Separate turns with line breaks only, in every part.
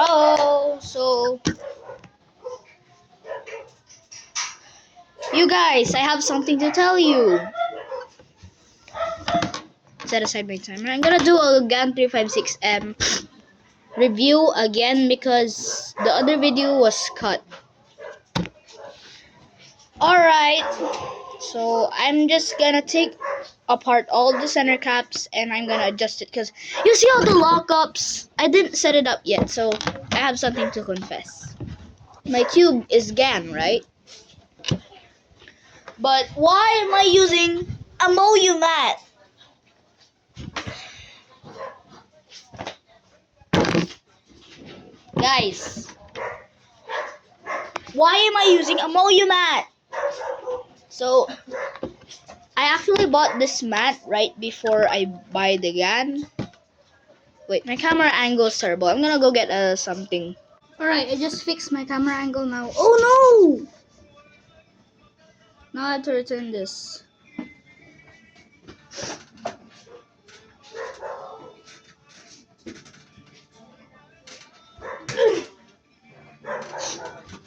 Hello. So, you guys, I have something to tell you. Set aside my timer. I'm gonna do a GAN 356M review again because the other video was cut. Alright, so I'm just gonna take apart all the center caps and I'm gonna adjust it because you see all the lockups? I didn't set it up yet, so I have something to confess. My tube is GAN, right? But why am I using a Moyu mat? Guys, why am I using a Moyu mat? So, I actually bought this mat right before I buy the GAN. Wait, my camera angle is terrible. I'm gonna go get something. Alright, I just fixed my camera angle now. Oh no! Now I have to return this.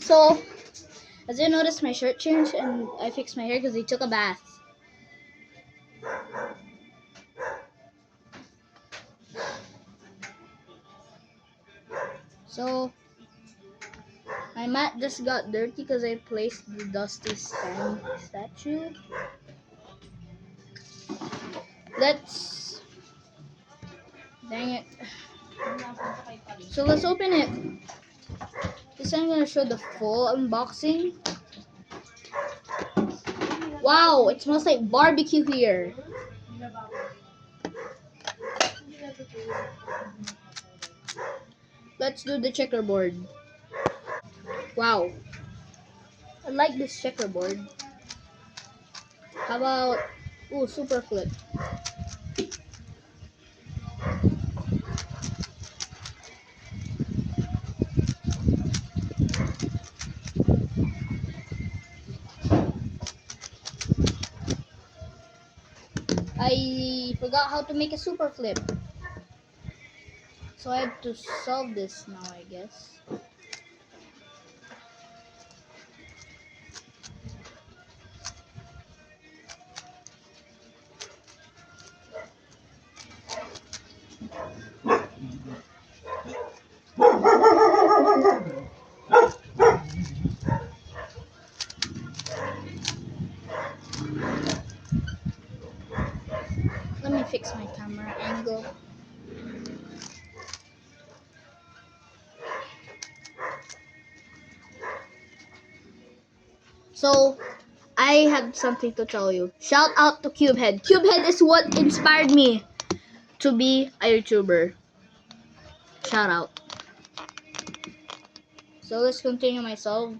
So, as you notice, my shirt changed and I fixed my hair because he took a bath. So, my mat just got dirty because I placed the Dusty statue. Let's... Dang it. So let's open it. This time I'm gonna show the full unboxing. Wow, it smells like barbecue here. Let's do the checkerboard. Wow, I like this checkerboard. How about, ooh, super flip. I forgot how to make a super flip. So I have to solve this now, I guess. Let me fix my camera angle. So, I have something to tell you. Shout out to Cubehead. Cubehead is what inspired me to be a YouTuber. Shout out. So, let's continue my solve.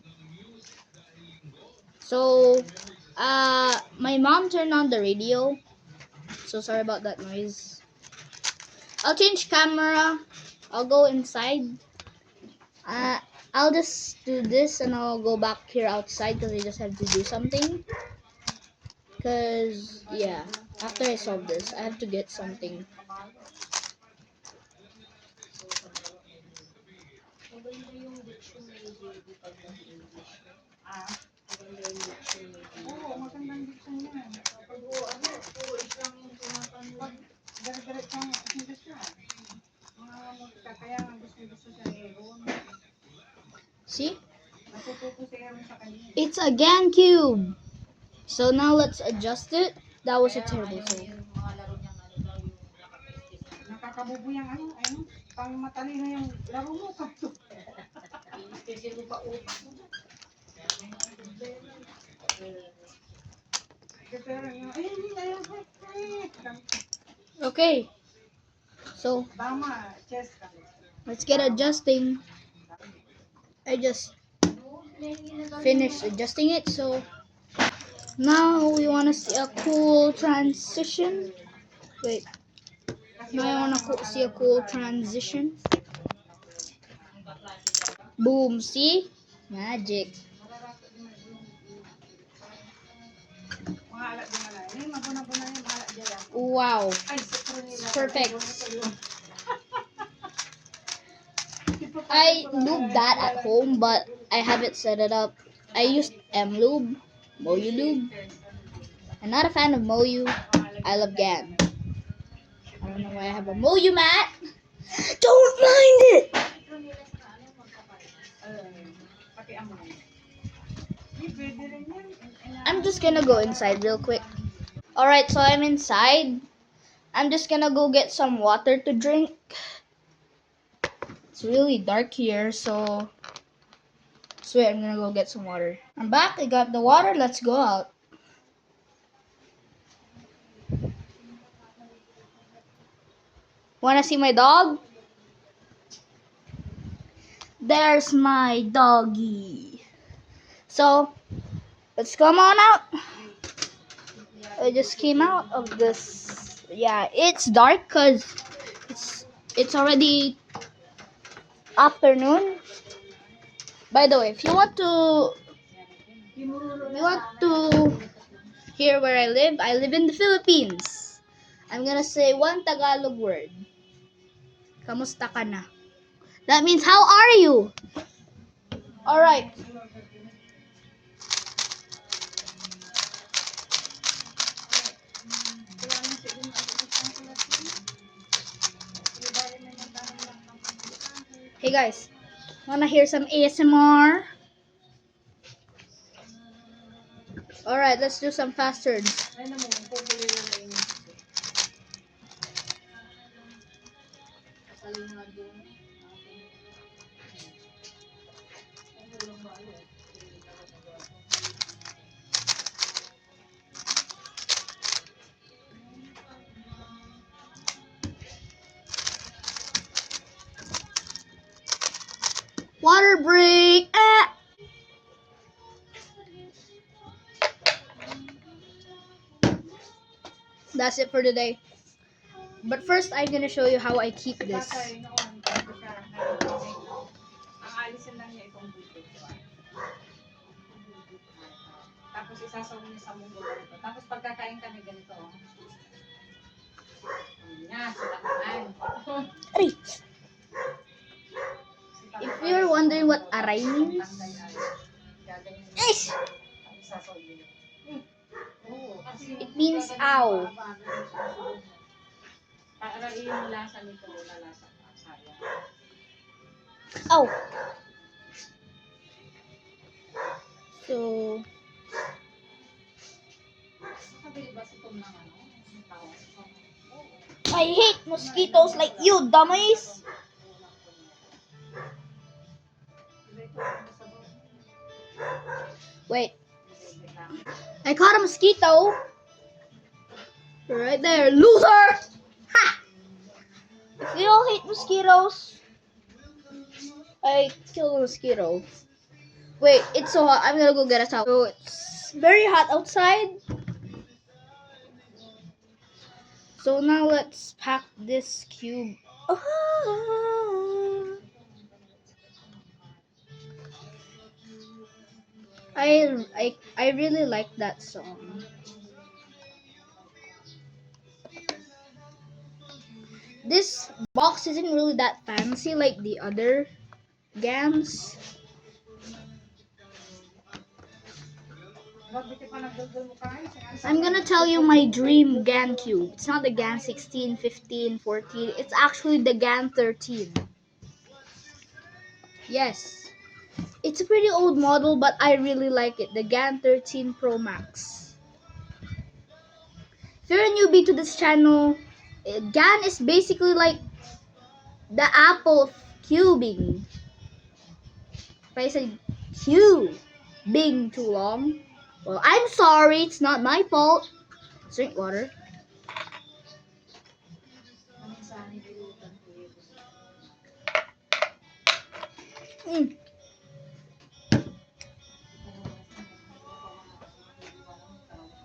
So, my mom turned on the radio. So, sorry about that noise. I'll change camera. I'll go inside. I'll just do this and I'll go back here outside because I just have to do something. Because, yeah, after I solve this, I have to get something. See? It's a GAN cube. So now let's adjust it. That was a terrible solve.
Nakakabubo yung pang matalino yung laro mo ka.
Okay. So let's get adjusting. I just finished adjusting it, so now we want to see a cool transition. Wait. Now I want to see a cool transition. Boom, see? Magic. Wow. It's perfect. I lube that at home, but I haven't set it up. I used M-Lube, Moyu Lube. I'm not a fan of Moyu. I love Gan. I don't know why I have a Moyu mat. Don't mind it! I'm just gonna go inside real quick. Alright, so I'm inside. I'm just gonna go get some water to drink. It's really dark here, so wait, I'm gonna go get some water. I'm back. I got the water. Let's go out. Wanna see my dog? There's my doggy. So let's come on out. I just came out of this. Yeah, it's dark because it's already afternoon. By the way, if you want to hear where I live in the Philippines. I'm gonna say one Tagalog word. Kamusta ka na? That means how are you? All right. Hey guys, wanna hear some ASMR? All right, let's do some fast turns. Water break. Ah! That's it for today. But first, I'm gonna show you how I keep this.
Aalisin lang niya itong buto. Tapos isasawin niya sa mundo ganito. Tapos pagkakain kami ganito. Yan, sila naman.
Aray! If you're wondering what aray means, it means ow.
Para yung lasa nito, lalasa pa. Sayang.
Ow. So,
Sabi ba si Tom ng ano? Tao?
I hate mosquitoes like you, dummies. Wait. I caught a mosquito. Right there, loser! Ha! If you don't hate mosquitoes, I kill a mosquito. Wait, it's so hot. I'm gonna go get a towel. So it's very hot outside. So now let's pack this cube. I really like that song. This box isn't really that fancy like the other GANs. I'm gonna tell you my dream GAN cube. It's not the GAN 16, 15, 14. It's actually the GAN 13. Yes. It's a pretty old model, but I really like it. The GAN 13 Pro Max. If you're a newbie to this channel, GAN is basically like the Apple of cubing. If I said cube being too long, well, I'm sorry. It's not my fault. Drink water.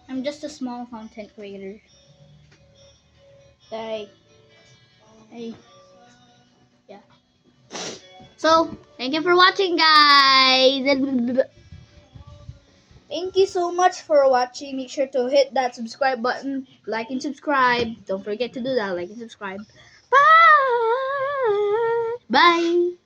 I'm just a small content creator. Yeah. So, thank you for watching, guys. Thank you so much for watching. Make sure to hit that subscribe button, like and subscribe. Don't forget to do that, like and subscribe. Bye. Bye.